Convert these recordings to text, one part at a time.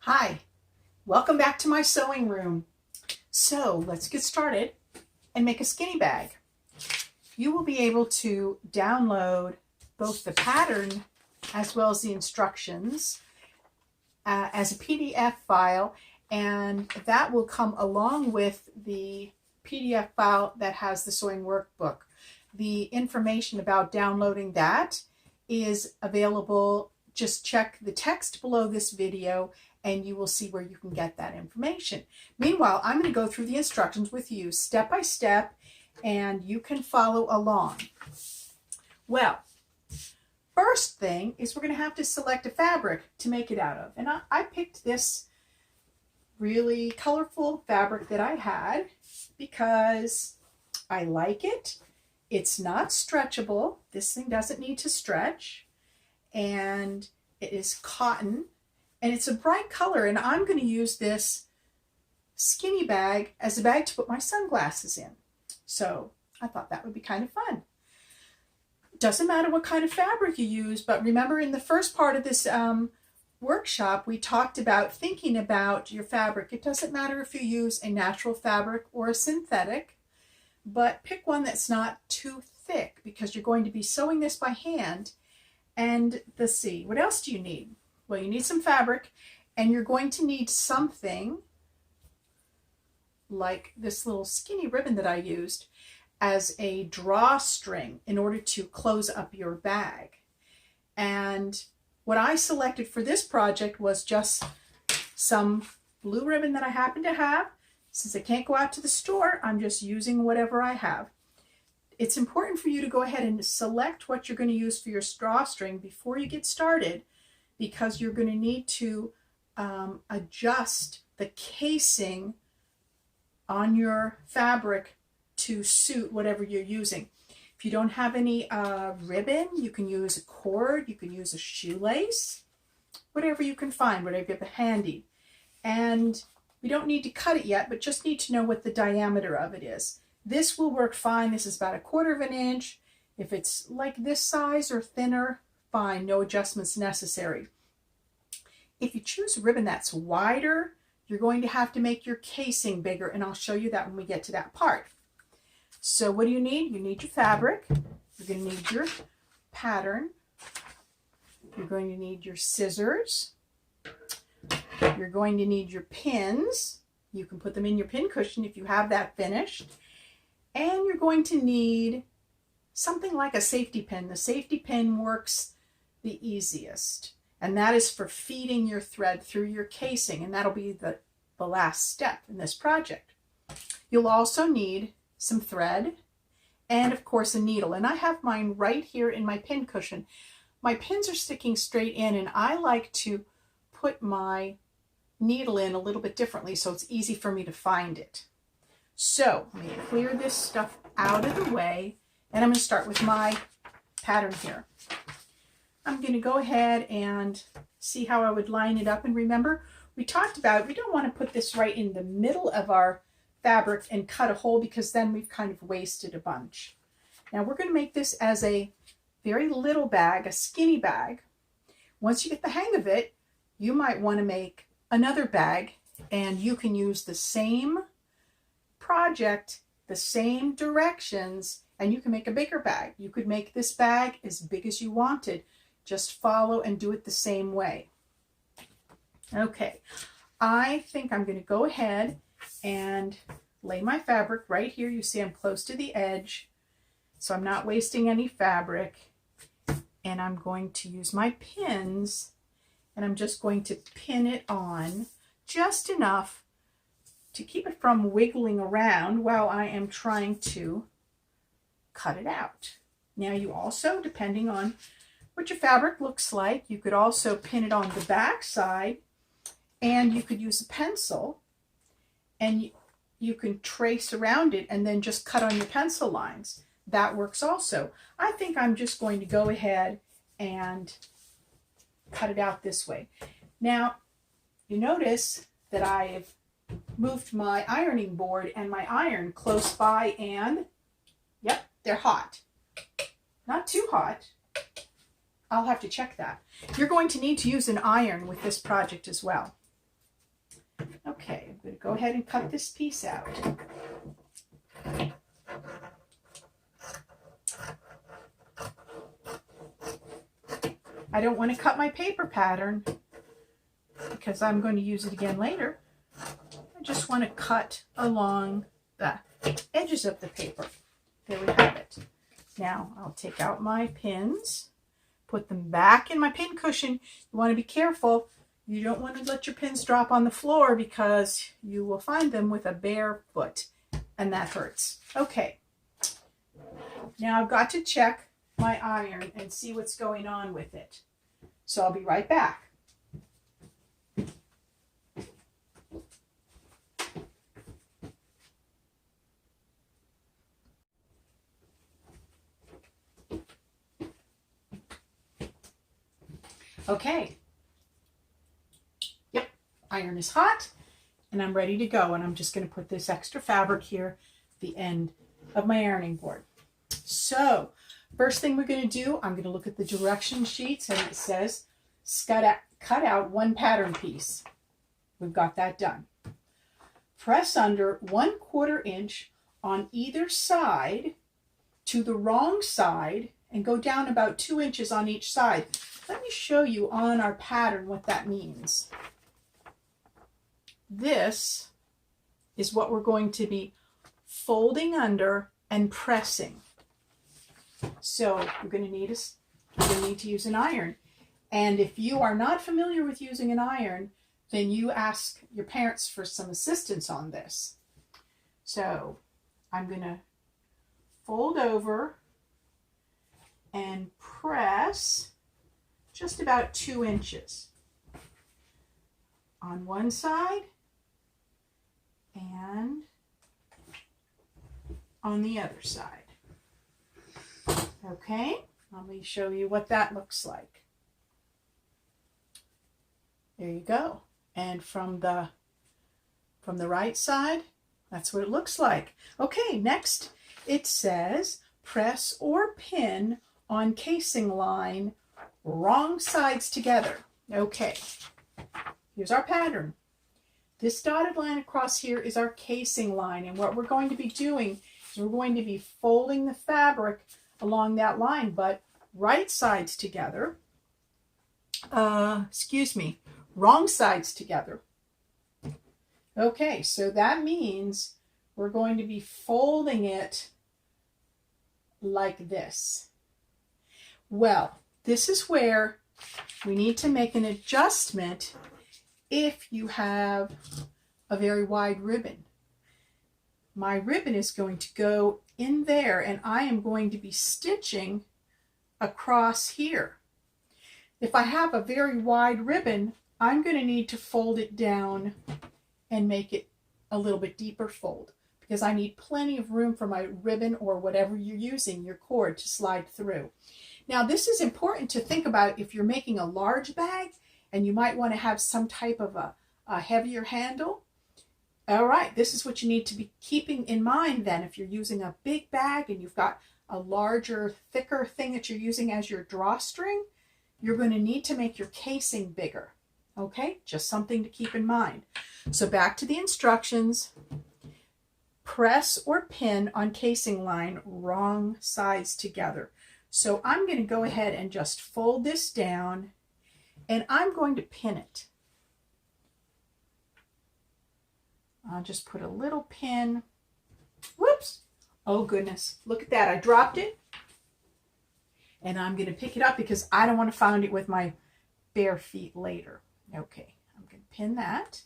Hi, welcome back to my sewing room. So let's get started and make a skinny bag. You will be able to download both the pattern as well as the instructions as a PDF file, and that will come along with the PDF file that has the sewing workbook. The information about downloading that is available. Just check the text below this video and you will see where you can get that information. Meanwhile, I'm going to go through the instructions with you step by step and you can follow along. Well, first thing is we're going to have to select a fabric to make it out of. And I picked this really colorful fabric that I had because I like it. It's not stretchable. This thing doesn't need to stretch. And it is cotton. And it's a bright color. And I'm going to use this skinny bag as a bag to put my sunglasses in. So I thought that would be kind of fun. Doesn't matter what kind of fabric you use, but remember in the first part of this workshop, we talked about thinking about your fabric. It doesn't matter if you use a natural fabric or a synthetic, but pick one that's not too thick because you're going to be sewing this by hand. And let's see, what else do you need? Well, you need some fabric, and you're going to need something like this little skinny ribbon that I used as a drawstring in order to close up your bag. And what I selected for this project was just some blue ribbon that I happen to have. Since I can't go out to the store, I'm just using whatever I have. It's important for you to go ahead and select what you're going to use for your drawstring before you get started, because you're going to need to adjust the casing on your fabric to suit whatever you're using. If you don't have any ribbon, you can use a cord, you can use a shoelace, whatever you can find, whatever you have handy. And we don't need to cut it yet, but just need to know what the diameter of it is. This will work fine. This is about 1/4 inch. If it's like this size or thinner, fine, no adjustments necessary. If you choose a ribbon that's wider, you're going to have to make your casing bigger, and I'll show you that when we get to that part. So what do you need? You need your fabric. You're going to need your pattern. You're going to need your scissors. You're going to need your pins. You can put them in your pin cushion if you have that finished. And you're going to need something like a safety pin. The safety pin works the easiest, and that is for feeding your thread through your casing, and that'll be the last step in this project. You'll also need some thread and of course a needle, and I have mine right here in my pin cushion. My pins are sticking straight in, and I like to put my needle in a little bit differently so it's easy for me to find it. So let me clear this stuff out of the way, and I'm going to start with my pattern here. I'm going to go ahead and see how I would line it up. And remember, we talked about we don't want to put this right in the middle of our fabric and cut a hole, because then we've kind of wasted a bunch. Now we're going to make this as a very little bag, a skinny bag. Once you get the hang of it, you might want to make another bag, and you can use the same project, the same directions, and you can make a bigger bag. You could make this bag as big as you wanted. Just follow and do it the same way. Okay, I think I'm going to go ahead and lay my fabric right here. You see I'm close to the edge, so I'm not wasting any fabric. And I'm going to use my pins, and I'm just going to pin it on just enough to keep it from wiggling around while I am trying to cut it out. Now you also, depending on what your fabric looks like, you could also pin it on the back side, and you could use a pencil, and you can trace around it and then just cut on your pencil lines. That works also. I think I'm just going to go ahead and cut it out this way. Now, you notice that I've moved my ironing board and my iron close by, and yep, they're hot. Not too hot. I'll have to check that. You're going to need to use an iron with this project as well. Okay, I'm going to go ahead and cut this piece out. I don't want to cut my paper pattern because I'm going to use it again later. I just want to cut along the edges of the paper. There we have it. Now I'll take out my pins, put them back in my pin cushion. You want to be careful. You don't want to let your pins drop on the floor because you will find them with a bare foot, and that hurts. Okay, now I've got to check my iron and see what's going on with it. So I'll be right back. Okay. Yep, iron is hot and I'm ready to go. And I'm just going to put this extra fabric here at the end of my ironing board. So first thing we're going to do, I'm going to look at the direction sheets and it says cut out one pattern piece. We've got that done. Press under 1/4 inch on either side to the wrong side and go down about 2 inches on each side. Let me show you on our pattern what that means. This is what we're going to be folding under and pressing. So you're going to need to use an iron. And if you are not familiar with using an iron, then you ask your parents for some assistance on this. So I'm going to fold over and press just about 2 inches on one side and on the other side. Okay, let me show you what that looks like. There you go. And from the right side, that's what it looks like. Okay, next it says press or pin on casing line, wrong sides together. Okay, here's our pattern. This dotted line across here is our casing line, and what we're going to be doing is we're going to be folding the fabric along that line, but right sides together. Wrong sides together. Okay, so that means we're going to be folding it like this. Well, this is where we need to make an adjustment if you have a very wide ribbon. My ribbon is going to go in there and I am going to be stitching across here. If I have a very wide ribbon, I'm going to need to fold it down and make it a little bit deeper fold because I need plenty of room for my ribbon or whatever you're using, your cord, to slide through. Now this is important to think about if you're making a large bag and you might want to have some type of a heavier handle. All right, this is what you need to be keeping in mind then if you're using a big bag and you've got a larger, thicker thing that you're using as your drawstring. You're going to need to make your casing bigger. Okay, just something to keep in mind. So back to the instructions. Press or pin on casing line, wrong sides together. So I'm going to go ahead and just fold this down and I'm going to pin it. I'll just put a little pin. Whoops. Oh goodness. Look at that. I dropped it. And I'm going to pick it up because I don't want to find it with my bare feet later. Okay. I'm going to pin that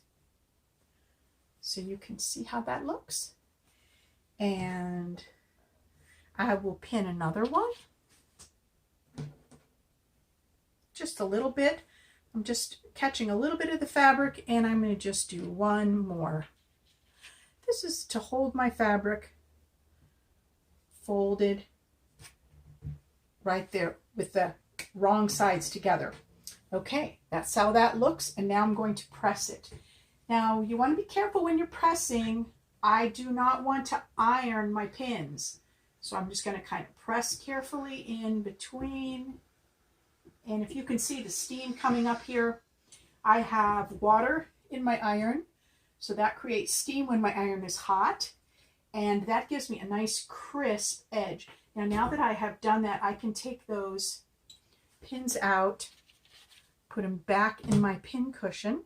so you can see how that looks. And I will pin another one. Just a little bit. I'm just catching a little bit of the fabric and I'm going to just do one more. This is to hold my fabric folded right there with the wrong sides together. Okay, that's how that looks. And now I'm going to press it. Now you want to be careful when you're pressing. I do not want to iron my pins. So I'm just going to kind of press carefully in between. And if you can see the steam coming up here, I have water in my iron. So that creates steam when my iron is hot, and that gives me a nice crisp edge. Now that I have done that, I can take those pins out, put them back in my pin cushion.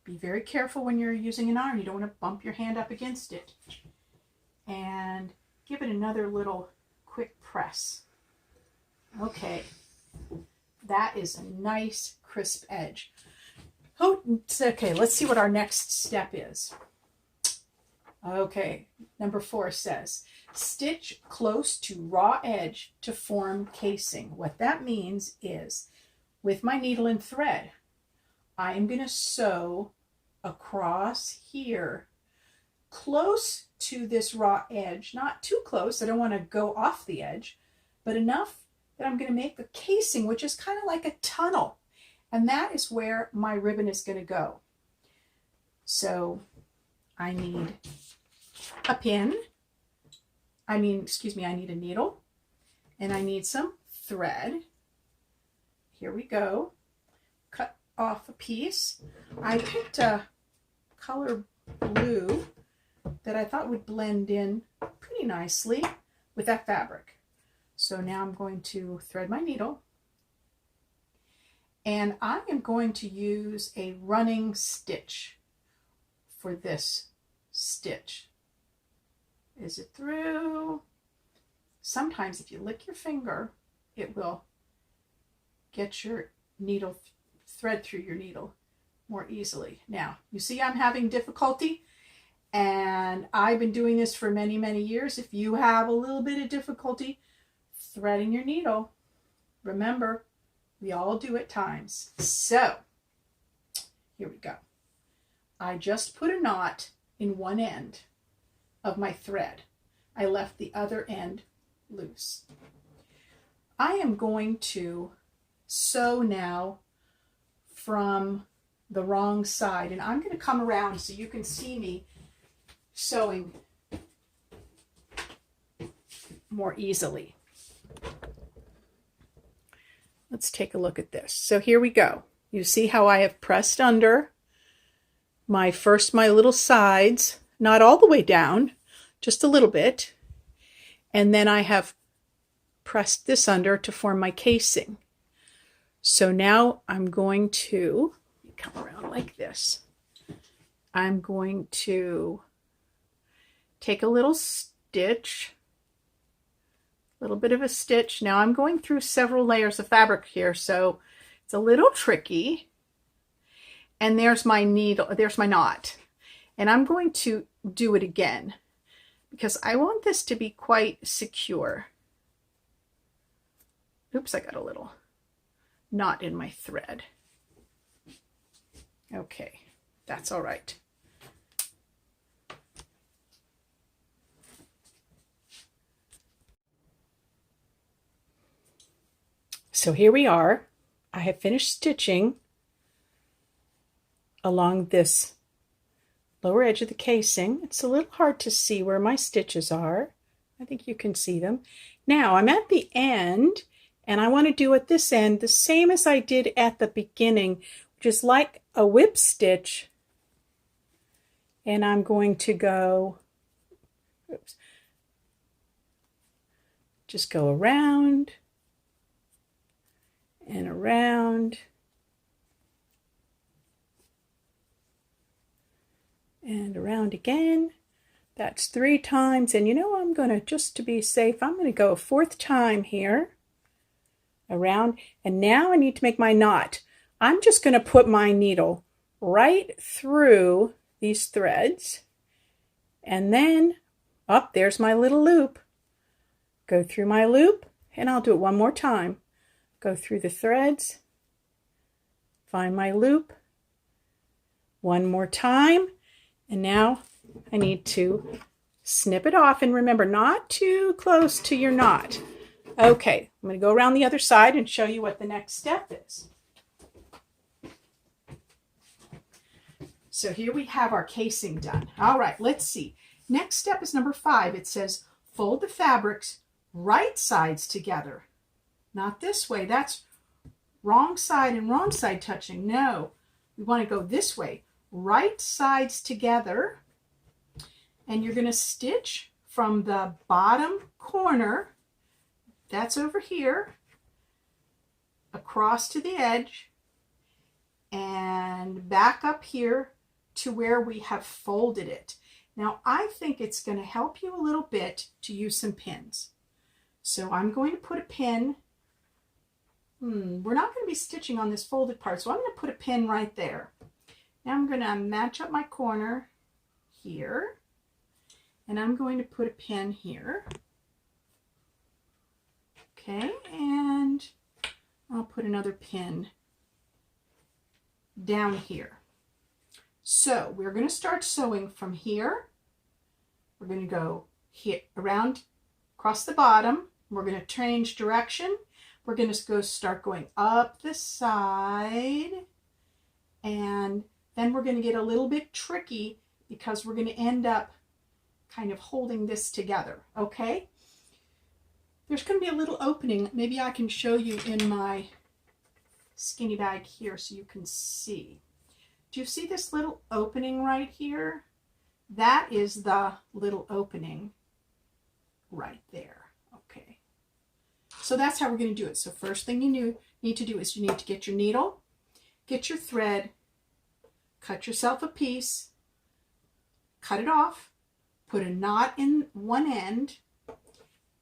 Be very careful when you're using an iron. You don't want to bump your hand up against it. And give it another little quick press. Okay, that is a nice crisp edge. Oh, okay, let's see what our next step is. Okay, number 4 says, stitch close to raw edge to form casing. What that means is, with my needle and thread, I am going to sew across here, close to this raw edge, not too close, I don't want to go off the edge, but enough that I'm going to make a casing, which is kind of like a tunnel. And that is where my ribbon is going to go. So I need a pin. I need a needle, and I need some thread. Here we go. Cut off a piece. I picked a color blue that I thought would blend in pretty nicely with that fabric. So now I'm going to thread my needle, and I am going to use a running stitch for this stitch. Is it through? Sometimes if you lick your finger, it will get your needle thread through your needle more easily. Now, you see I'm having difficulty, and I've been doing this for many, many years. If you have a little bit of difficulty threading your needle, remember, we all do at times. So, here we go. I just put a knot in one end of my thread. I left the other end loose. I am going to sew now from the wrong side, and I'm going to come around so you can see me sewing more easily. Let's take a look at this. So here we go. You see how I have pressed under my little sides, not all the way down, just a little bit. And then I have pressed this under to form my casing. So now I'm going to come around like this. I'm going to take a little stitch, a little bit of a stitch. Now I'm going through several layers of fabric here, so it's a little tricky. And there's my needle, there's my knot. And I'm going to do it again because I want this to be quite secure. Oops, I got a little knot in my thread. Okay, that's all right. So here we are. I have finished stitching along this lower edge of the casing. It's a little hard to see where my stitches are. I think you can see them. Now I'm at the end, and I want to do at this end the same as I did at the beginning, which is like a whip stitch. And I'm going to go, oops, just go around and around and around again. That's 3 times. And you know, I'm going to, just to be safe, I'm going to go a 4th time here around. And now I need to make my knot. I'm just going to put my needle right through these threads, and then up there's my little loop. Go through my loop, and I'll do it one more time. Go through the threads, find my loop, one more time, and now I need to snip it off, and remember, not too close to your knot. Okay, I'm going to go around the other side and show you what the next step is. So here we have our casing done. All right, let's see. Next step is number 5. It says fold the fabrics right sides together. Not this way. That's wrong side and wrong side touching. No, We want to go this way, right sides together, and you're going to stitch from the bottom corner, that's over here, across to the edge, and back up here to where we have folded it. Now I think it's going to help you a little bit to use some pins. So I'm going to put a pin. We're not going to be stitching on this folded part, so I'm going to put a pin right there. Now I'm going to match up my corner here, and I'm going to put a pin here. Okay, and I'll put another pin down here. So we're going to start sewing from here. We're going to go here around across the bottom. We're going to change direction. We're going to start going up the side, and then we're going to get a little bit tricky because we're going to end up kind of holding this together, okay? There's going to be a little opening. Maybe I can show you in my skinny bag here so you can see. Do you see this little opening right here? That is the little opening right there. Okay. So that's how we're going to do it. So first thing you need to do is you need to get your needle, get your thread, cut yourself a piece, cut it off, put a knot in one end,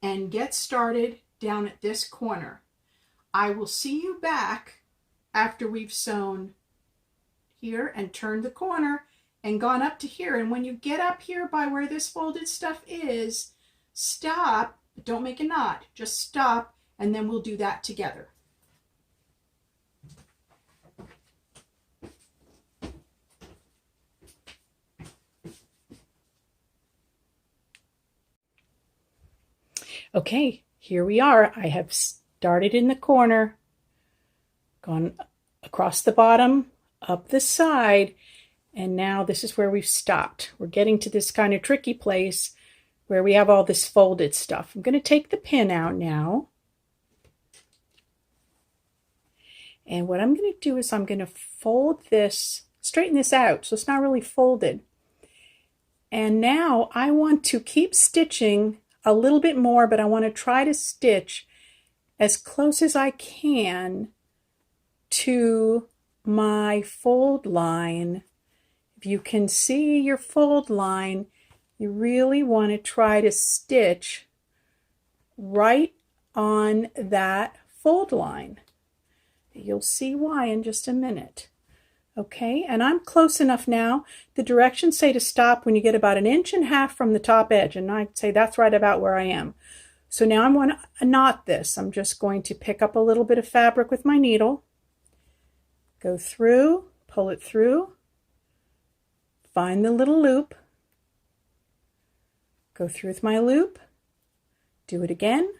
and get started down at this corner. I will see you back after we've sewn here and turned the corner and gone up to here. And when you get up here by where this folded stuff is, stop, but don't make a knot, just stop, and then we'll do that together. Okay, here we are. I have started in the corner, gone across the bottom, up the side, and now this is where we've stopped. We're getting to this kind of tricky place where we have all this folded stuff. I'm going to take the pin out now. And what I'm going to do is I'm going to fold this, straighten this out so it's not really folded. And now I want to keep stitching a little bit more, but I want to try to stitch as close as I can to my fold line. If you can see your fold line, you really want to try to stitch right on that fold line. You'll see why in just a minute. Okay, and I'm close enough now. The directions say to stop when you get about 1.5 inches from the top edge, and I'd say that's right about where I am. So now I'm going to knot this. I'm just going to pick up a little bit of fabric with my needle, go through, pull it through, find the little loop, go through with my loop, do it again.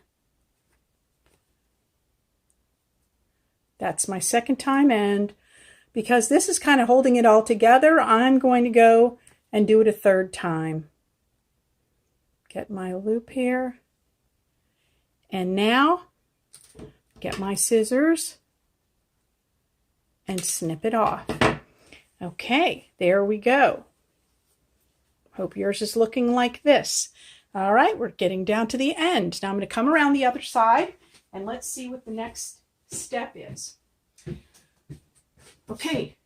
That's my second time, and because this is kind of holding it all together, I'm going to go and do it a third time. Get my loop here. And now, get my scissors and snip it off. Okay, there we go. Hope yours is looking like this. All right, we're getting down to the end. Now I'm going to come around the other side and let's see what the next step is. Okay,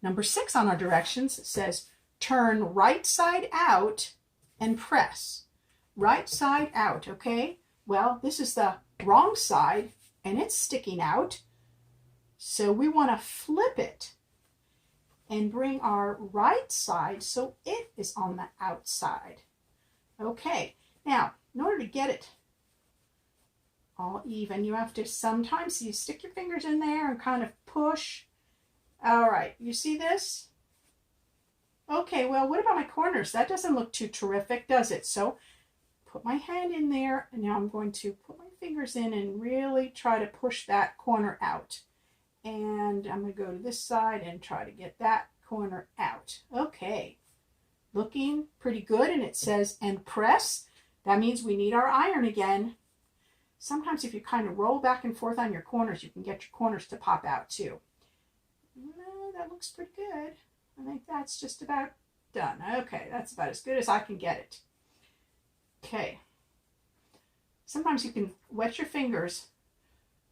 number 6 on our directions says turn right side out and press. Right side out, okay? Well, this is the wrong side and it's sticking out. So we want to flip it and bring our right side so it is on the outside. Okay, now in order to get it all even, you have to sometimes you stick your fingers in there and kind of push. All right, you see this? Okay, well, what about my corners? That doesn't look too terrific, does it? So put my hand in there, and now I'm going to put my fingers in and really try to push that corner out. And I'm going to go to this side and try to get that corner out. Okay, looking pretty good, and it says, and press. That means we need our iron again. Sometimes if you kind of roll back and forth on your corners, you can get your corners to pop out too. No, that looks pretty good. I think that's just about done. Okay, that's about as good as I can get it. Okay. Sometimes you can wet your fingers,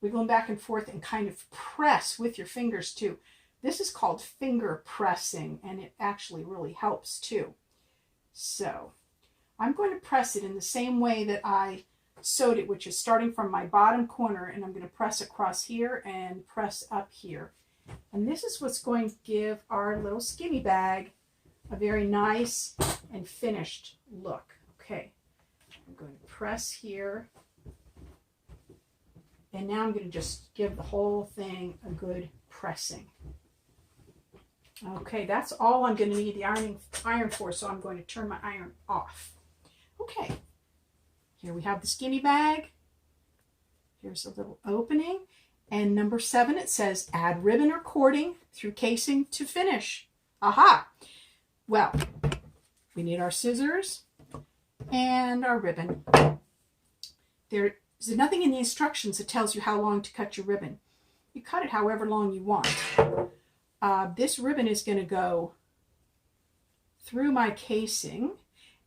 wiggling back and forth, and kind of press with your fingers too. This is called finger pressing, and it actually really helps too. So I'm going to press it in the same way that I sewed it, which is starting from my bottom corner, and I'm going to press across here and press up here. And this is what's going to give our little skinny bag a very nice and finished look. Okay, I'm going to press here. And now I'm going to just give the whole thing a good pressing. Okay, that's all I'm going to need the iron for, so I'm going to turn my iron off. Okay, here we have the skinny bag. Here's a little opening. And number 7, it says, add ribbon or cording through casing to finish. Aha! Well, we need our scissors and our ribbon. There's nothing in the instructions that tells you how long to cut your ribbon. You cut it however long you want. This ribbon is going to go through my casing,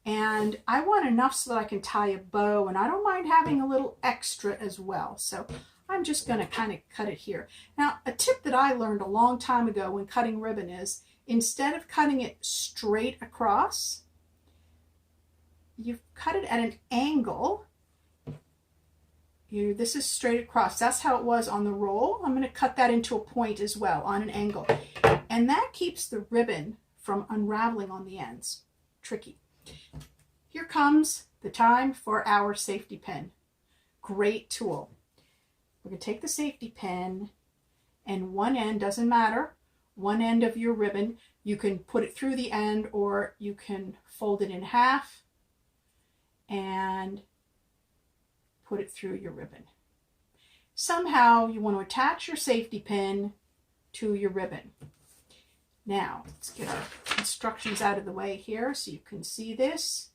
and I want enough so that I can tie a bow, and I don't mind having a little extra as well. So I'm just going to kind of cut it here. Now, a tip that I learned a long time ago when cutting ribbon is, instead of cutting it straight across, you cut it at an angle. This is straight across. That's how it was on the roll. I'm going to cut that into a point as well on an angle. And that keeps the ribbon from unraveling on the ends. Tricky. Here comes the time for our safety pin. Great tool. We're going to take the safety pin, and one end, doesn't matter, one end of your ribbon, you can put it through the end, or you can fold it in half and put it through your ribbon. Somehow you want to attach your safety pin to your ribbon. Now, let's get our instructions out of the way here so you can see this.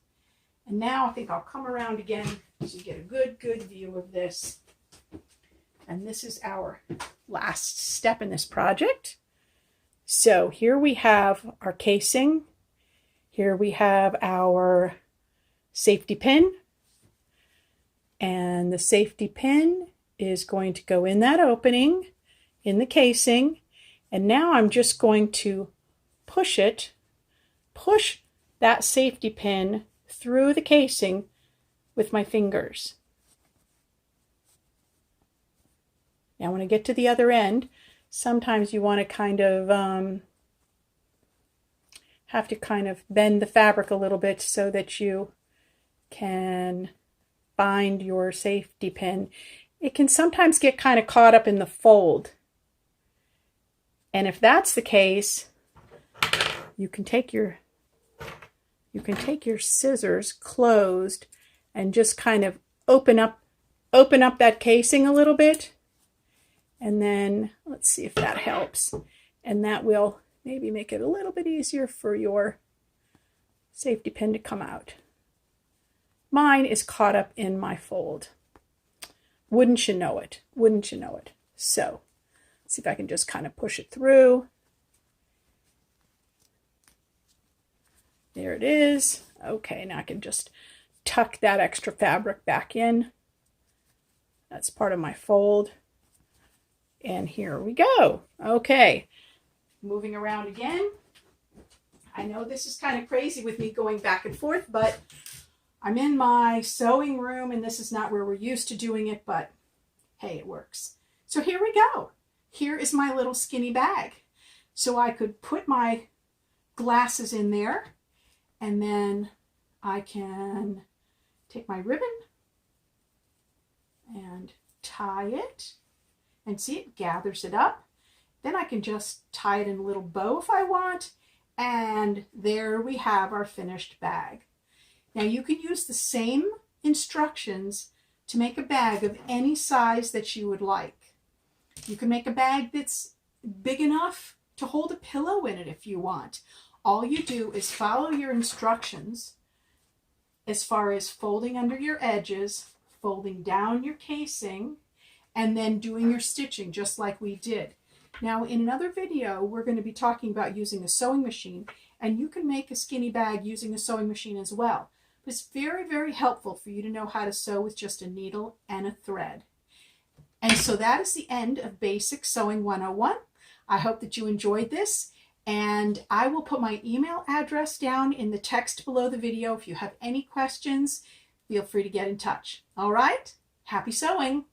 And now I think I'll come around again so you get a good view of this. And this is our last step in this project. So here we have our casing. Here we have our safety pin. And the safety pin is going to go in that opening in the casing. And now I'm just going to push that safety pin through the casing with my fingers. Now when I get to the other end, sometimes you want to kind of have to kind of bend the fabric a little bit so that you can bind your safety pin. It can sometimes get kind of caught up in the fold. And if that's the case, you can take your scissors closed and just kind of open up that casing a little bit. And then let's see if that helps. And that will maybe make it a little bit easier for your safety pin to come out. Mine is caught up in my fold. Wouldn't you know it? Wouldn't you know it? So, let's see if I can just kind of push it through. There it is. Okay, now I can just tuck that extra fabric back in. That's part of my fold. And here we go. Okay, moving around again. I know this is kind of crazy with me going back and forth, but I'm in my sewing room and this is not where we're used to doing it, but hey, it works. So here we go. Here is my little skinny bag. So I could put my glasses in there, and then I can take my ribbon and tie it, and see, it gathers it up. Then I can just tie it in a little bow if I want, and there we have our finished bag. Now you can use the same instructions to make a bag of any size that you would like. You can make a bag that's big enough to hold a pillow in it if you want. All you do is follow your instructions as far as folding under your edges, folding down your casing, and then doing your stitching just like we did. Now, in another video, we're going to be talking about using a sewing machine, and you can make a skinny bag using a sewing machine as well. But it's very, very helpful for you to know how to sew with just a needle and a thread. And so that is the end of Basic Sewing 101. I hope that you enjoyed this, and I will put my email address down in the text below the video. If you have any questions, feel free to get in touch. All right? Happy sewing!